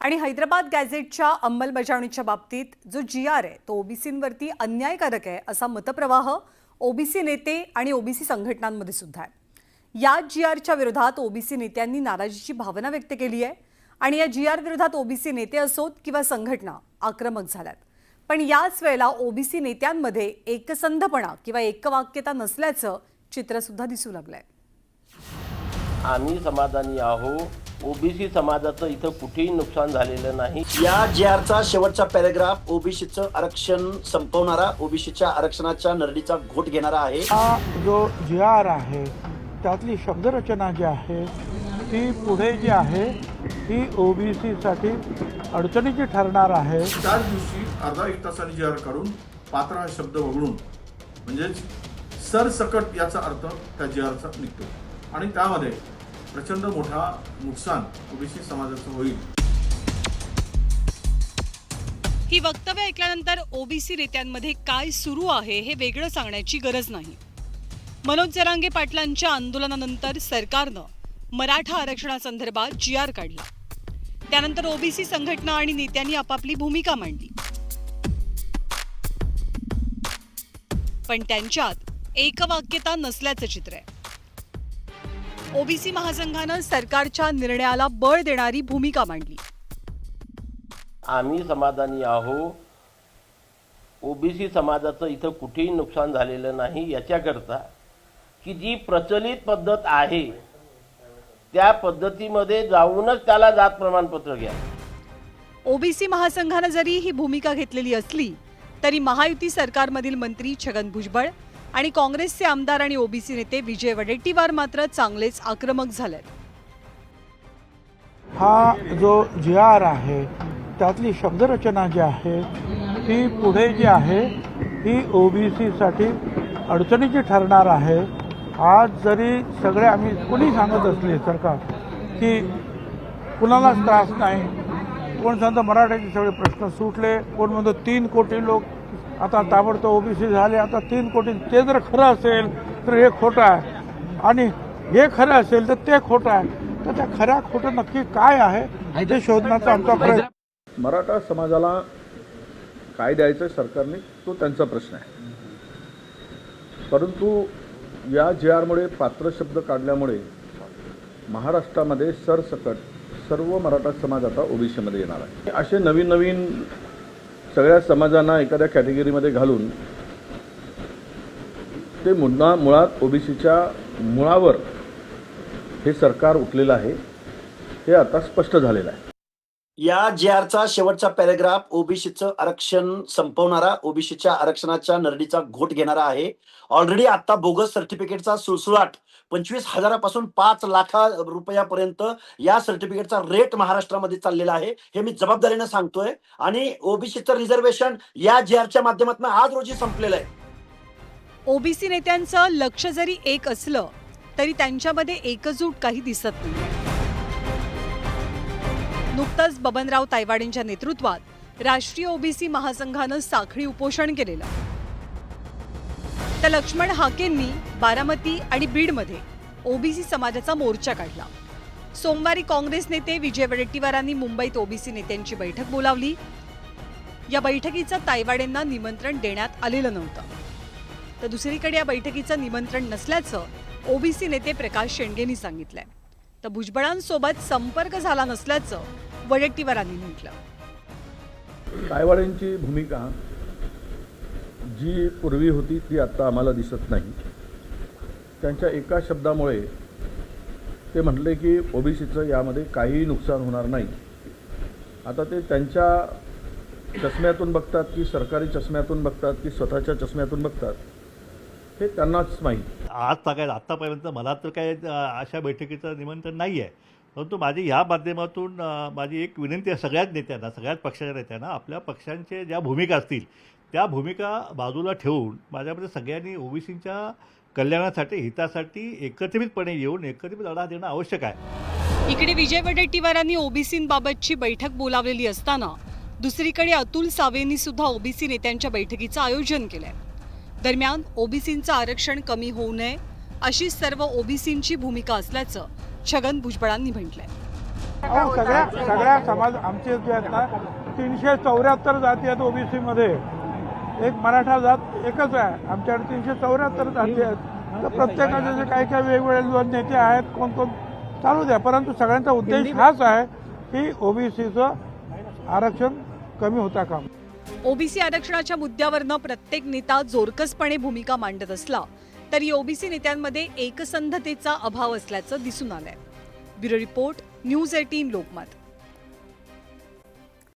आणि हैदराबाद गॅझेटच्या अंमलबजावणीच्या बाबतीत जो जी.आर. आहे तो ओबीसींवरती अन्यायकारक आहे असा मतप्रवाह ओबीसी नेते आणि ओबीसी संघटनांमध्ये सुद्धा आहे. या जी.आरच्या विरोधात ओबीसी नेत्यांनी नाराजीची भावना व्यक्त केली आहे आणि या जी.आर विरोधात ओबीसी नेते असोत किंवा संघटना आक्रमक झाल्यात. पण याच वेळेला ओबीसी नेत्यांमध्ये एकसंधपणा किंवा एकवाक्यता नसल्याचं चित्र सुद्धा दिसू लागलंय. आम्ही समाधानी आहो. ओबीसी समाजाचं इथं कुठेही नुकसान झालेलं नाही. या जी.आरचा शेवटचा पॅराग्राफ ओबीसीचं आरक्षण संपवणारा, ओबीसीच्या आरक्षणाच्या नरडीचा घोट घेणारा आहे. हा जो जी.आर आहे त्यातली शब्दरचना जी आहे ती पुढे जी आहे ती ओबीसीसाठी अडचणीची ठरणार आहे. त्याच दिवशी अर्धा एक तासाने जी.आर काढून पात्र हा शब्द वगळून म्हणजेच सरसकट याचा अर्थ त्या जी.आरचा निघतो आणि त्यामध्ये प्रचंड मोठा नुकसान ओबीसी समाजाचं होईल. ही वक्तव्य ऐकल्यानंतर ओबीसी नेत्यांमध्ये काय सुरू आहे हे वेगळं सांगण्याची गरज नाही. मनोज जरांगे पाटलांच्या आंदोलनानंतर सरकारनं मराठा आरक्षणासंदर्भात जी.आर काढला. त्यानंतर ओबीसी संघटना आणि नेत्यांनी आपापली भूमिका मांडली. पण त्यांच्यात एकवाक्यता नसल्याचं चित्र आहे. ओबीसी महासंघानं सरकारच्या निर्णयाला बळ देणारी भूमिका मांडली. आम्ही समाधानी आहो. ओबीसी समाजाचं इथं कुठेही नुकसान झालेलं नाही याच्याकरता की जी प्रचलित पद्धत आहे त्या पद्धतीमध्ये जाऊनच त्याला जात प्रमाणपत्र घ्या. ओबीसी महासंघानं जरी ही भूमिका घेतलेली असली तरी महायुती सरकारमधील मंत्री छगन भुजबळ आणि काँग्रेसचे आमदार आणि ओबीसी नेते विजय वडेट्टीवार मात्र चांगलेच आक्रमक झालेत. हा जो जी.आर आहे त्यातली शब्दरचना जी आहे ती पुढे जी आहे ती ओबीसीसाठी अडचणीची ठरणार आहे. आज जरी सगळे आम्ही कुणी सांगत असले सरकार की कुणालाच त्रास नाही, कोण सांगतं मराठ्याचे सगळे प्रश्न सुटले, कोण म्हणतो 3 कोटी लोक आता ताबडतोब ओबीसी झाले, आता 3 कोटी. ते जर खरं असेल तर हे खोटं आहे आणि हे खरं असेल तर ते खोटं आहे. तर त्या खऱ्या खोटं नक्की काय आहे ते शोधण्याचा आमचा प्रयत्न. मराठा समाजाला काय द्यायचं सरकारने तो त्यांचा प्रश्न आहे. परंतु या जी.आरमुळे पात्र शब्द काढल्यामुळे महाराष्ट्रामध्ये सरसकट सर्व मराठा समाज आता ओबीसीमध्ये येणार आहे. असे नवीन नवीन सगळ्या समाजांना एखाद्या कॅटेगरीमध्ये घालून ते मुळात ओबीसीच्या मुळावर हे सरकार उठलेलं आहे हे आता स्पष्ट झालेलं आहे. या जी.आरचा शेवटचा पॅराग्राफ ओबीसीचं आरक्षण संपवणारा, ओबीसीच्या आरक्षणाच्या नरडीचा घोट घेणारा आहे. ऑलरेडी आता बोगस सर्टिफिकेटचा सुळसुळाट 25,000पासून 5 लाख रुपयापर्यंत या सर्टिफिकेटचा रेट महाराष्ट्रामध्ये चाललेला आहे. हे मी जबाबदारीने सांगतोय. आणि ओबीसीचं रिझर्वेशन या जी.आरच्या माध्यमातून आज रोजी संपलेलं आहे. ओबीसी नेत्यांचं लक्ष जरी एक असलं तरी त्यांच्यामध्ये एकजूट काही दिसत नाही. नुकतंच बबनराव तायवाडेंच्या नेतृत्वात राष्ट्रीय ओबीसी महासंघानं साखळी उपोषण केलेलं. तर लक्ष्मण हाकेंनी बारामती आणि बीडमध्ये ओबीसी समाजाचा मोर्चा काढला. सोमवारी काँग्रेस नेते विजय वडेट्टीवारांनी मुंबईत ओबीसी नेत्यांची बैठक बोलावली. या बैठकीचं तायवाडेंना निमंत्रण देण्यात आलेलं नव्हतं. तर दुसरीकडे या बैठकीचं निमंत्रण नसल्याचं ओबीसी नेते प्रकाश शेंडेंनी सांगितलंय. तर भुजबळांसोबत संपर्क झाला नसल्याचं वडेट्टीवारांनी म्हटलं. तायवाडेंची भूमिका जी पूर्वी होती ती आता आम्हाला दिसत नाही. त्यांच्या एका शब्दामुळे ते म्हटले की ओबीसीचं यामध्ये काहीही नुकसान होणार नाही. आता ते त्यांच्या चष्म्यातून बघतात की सरकारी चष्म्यातून बघतात की स्वतःच्या चष्म्यातून बघतात हे त्यांनाच माहीत. आत्तापर्यंत मला तर काय अशा बैठकीचं निमंत्रण नाही आहे. परंतु माझी ह्या माध्यमातून माझी एक विनंती आहे सगळ्याच नेत्यांना, सगळ्याच पक्षाच्या नेत्यांना, आपल्या पक्षांचे ज्या भूमिका असतील त्या भूमिका बाजूला ठेवून माझ्यामध्ये सगळ्यांनी ओबीसींच्या कल्याणासाठी, हितासाठी एकत्रितपणे येऊन एकत्रित लढा देणं आवश्यक आहे. इकडे विजय वडेट्टीवारांनी ओबीसींबाबतची बैठक बोलावलेली असताना दुसरीकडे अतुल सावेंनी सुद्धा ओबीसी नेत्यांच्या बैठकीचं आयोजन केलंय. दरम्यान ओबीसींचं आरक्षण कमी होऊ नये अशी सर्व ओबीसींची भूमिका असल्याचं छगन भुजबळांनी म्हटलंय. अहो सगळ्या समाज आमचे जे आहेत ना 374 जाती आहेत ओबीसी मध्ये, एक मराठा जात एकच आहे आमच्याकडे, 374 जाती आहेत. तर प्रत्येकाचे जे काही वेगवेगळे नेते आहेत कोण चालू द्या, परंतु सगळ्यांचा उद्देश हाच आहे की ओबीसीचं आरक्षण कमी होता काम. ओबीसी आरक्षणाच्या मुद्द्यावरनं प्रत्येक नेता जोरकसपणे भूमिका मांडत असला तरी ओबीसी नेत्यांमध्ये एकसंधतेचा अभाव असल्याचं दिसून आलंय. Bureau report, news 18 Lokmat.